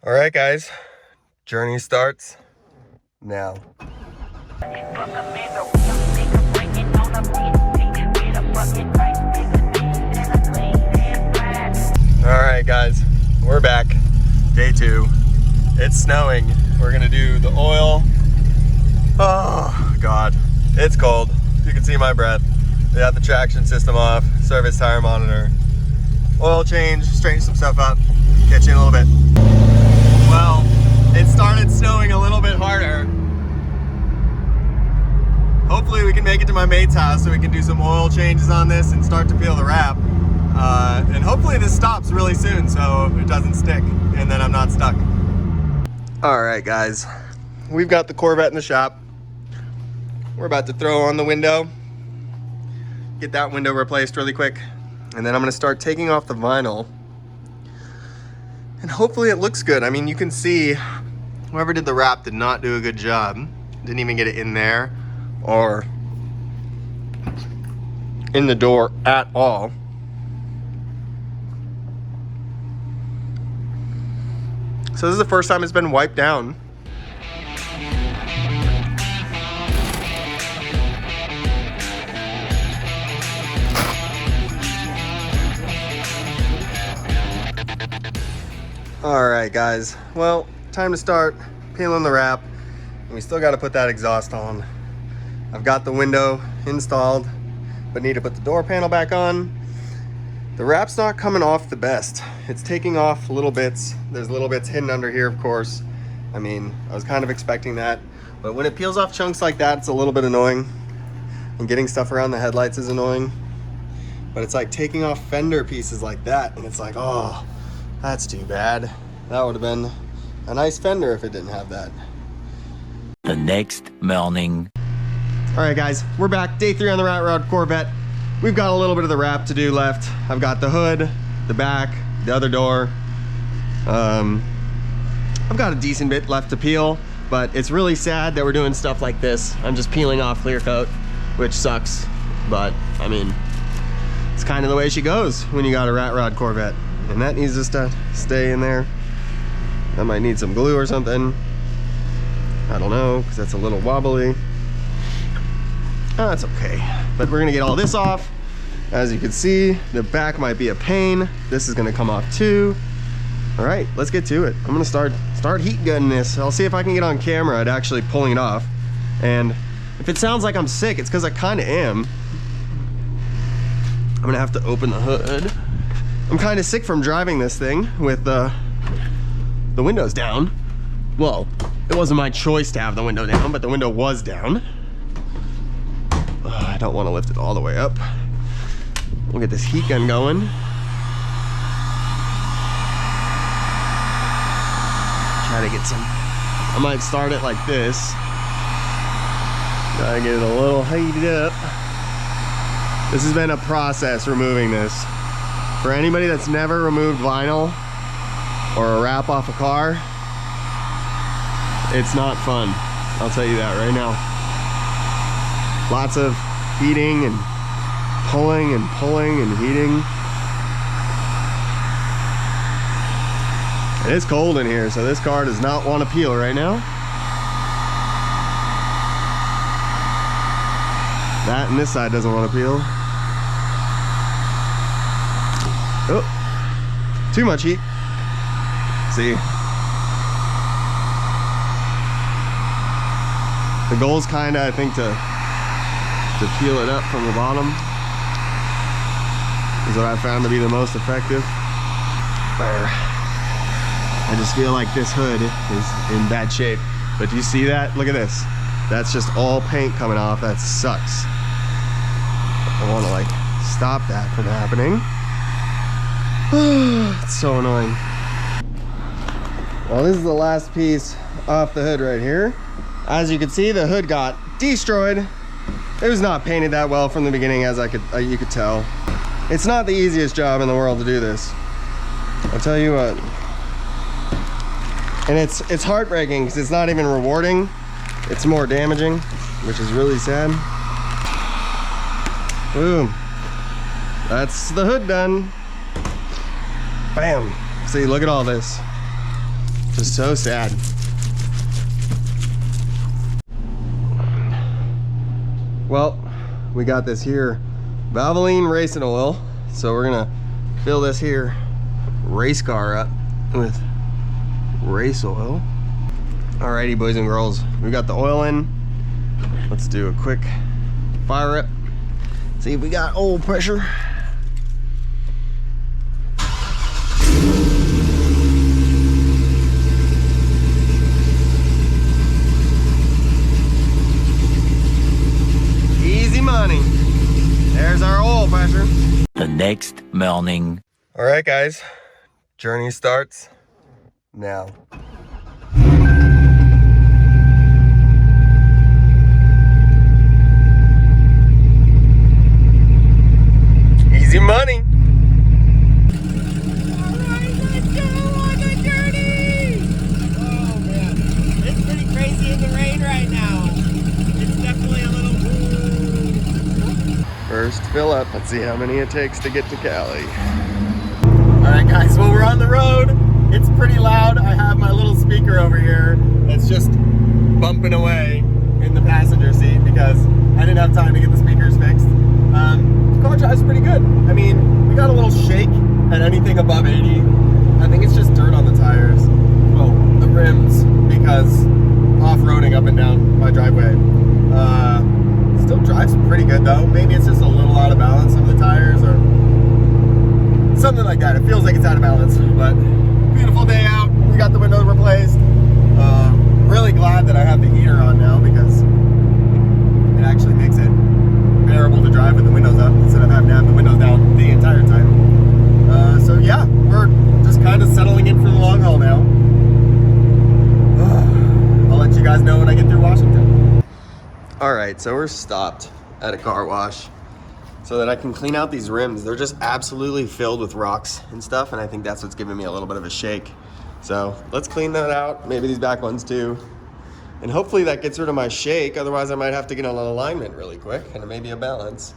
All right, guys, journey starts now. All right, guys, we're back. Day 2. It's snowing. We're gonna do the oil. Oh God, it's cold. You can see my breath. We got the traction system off, service tire monitor, oil change, straighten some stuff up. Catch you in a little bit. Well, it started snowing a little bit harder. Hopefully we can make it to my mate's house so we can do some oil changes on this and start to peel the wrap. And hopefully this stops really soon so it doesn't stick and then I'm not stuck. All right, guys, we've got the Corvette in the shop. We're about to throw on the window, get that window replaced really quick, and then I'm gonna start taking off the vinyl. And hopefully it looks good. I mean, you can see whoever did the wrap did not do a good job. Didn't even get it in there or in the door at all. So this is the first time it's been wiped down. All right, guys, well, time to start peeling the wrap. And we still got to put that exhaust on. I've got the window installed, but need to put the door panel back on. The wrap's not coming off the best. It's taking off little bits. There's little bits hidden under here, of course. I mean, I was kind of expecting that, but when it peels off chunks like that, it's a little bit annoying. And getting stuff around the headlights is annoying. But it's like taking off fender pieces like that, and it's like, oh, that's too bad. That would have been a nice fender if it didn't have that. The next morning. All right, guys, we're back. Day 3 on the Rat Rod Corvette. We've got a little bit of the wrap to do left. I've got the hood, the back, the other door. I've got a decent bit left to peel, but it's really sad that we're doing stuff like this. I'm just peeling off clear coat, which sucks, but I mean, it's kind of the way she goes when you got a Rat Rod Corvette. And that needs just to stay in there. I might need some glue or something. I don't know, because that's a little wobbly. Oh, that's okay. But we're gonna get all this off. As you can see, the back might be a pain. This is gonna come off too. All right, let's get to it. I'm gonna start heat gunning this. I'll see if I can get on camera at actually pulling it off. And if it sounds like I'm sick, it's because I kind of am. I'm gonna have to open the hood. I'm kind of sick from driving this thing with the windows down. Well, it wasn't my choice to have the window down, but the window was down. I don't want to lift it all the way up. We'll get this heat gun going. Try to get some, I might start it like this. Gotta get it a little heated up. This has been a process removing this. For anybody that's never removed vinyl or a wrap off a car, it's not fun. I'll tell you that right now. Lots of heating and pulling and heating. It is cold in here, so this car does not want to peel right now. That and this side doesn't want to peel. Oh, too much heat. See, the goal is kind of, I think, to peel it up from the bottom is what I found to be the most effective. There. I just feel like this hood is in bad shape. But do you see that? Look at this. That's just all paint coming off. That sucks. I want to like stop that from happening. It's so annoying. Well, this is the last piece off the hood right here. As you can see, the hood got destroyed. It was not painted that well from the beginning, as you could tell. It's not the easiest job in the world to do this. I'll tell you what. And it's heartbreaking because it's not even rewarding. It's more damaging, which is really sad. Boom. That's the hood done. Bam. See, look at all this. Just so sad. Well, we got this here Valvoline racing oil. So we're gonna fill this here race car up with race oil. Alrighty, boys and girls, we got the oil in. Let's do a quick fire up. See if we got oil pressure. Easy money. There's our oil pressure. The next morning. All right, guys, journey starts now. Easy money. All right, let's go on the journey. Oh man, it's pretty crazy in the rain right now. It's definitely a little. First fill up. Let's see how many it takes to get to Cali. All right, guys, well, we're on the road. It's pretty loud. I have my little speaker over here. It's just bumping away in the passenger seat because I didn't have time to get the speakers fixed. The car drives pretty good. I mean, we got a little shake at anything above 80. I think it's just dirt on the tires. Well, the rims, because off-roading up and down my driveway. Still drives pretty good though. Maybe it's just a little out of balance of the tires or something like that. It feels like it's out of balance, but beautiful day out. We got the windows replaced. Really glad that I have the heater on now because it actually makes it bearable to drive with the windows up instead of having to have the windows down the entire time. So yeah, we're just kind of settling in for the long haul now. I'll let you guys know when I get through Washington. All right, so we're stopped at a car wash so that I can clean out these rims. They're just absolutely filled with rocks and stuff, and I think that's what's giving me a little bit of a shake. So let's clean that out, maybe these back ones too. And hopefully that gets rid of my shake, otherwise I might have to get on an alignment really quick and maybe a balance.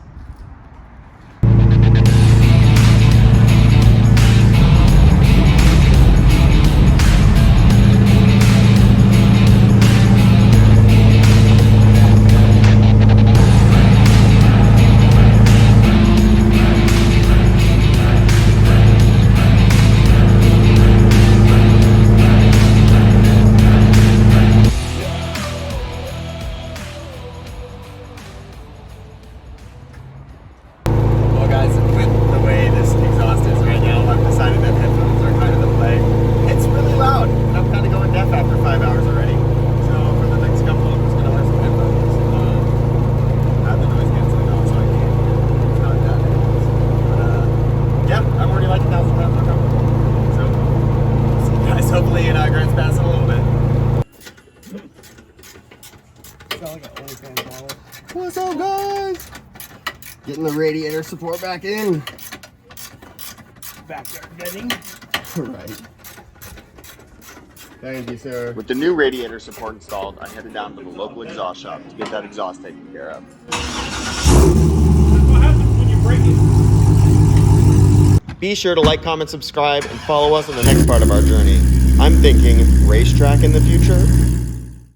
What's up, guys? Getting the radiator support back in. Backyard vetting. Right. Thank you, sir. With the new radiator support installed, I headed down to the local exhaust shop to get that exhaust taken care of. What happens when you break it? Be sure to like, comment, subscribe, and follow us on the next part of our journey. I'm thinking racetrack in the future.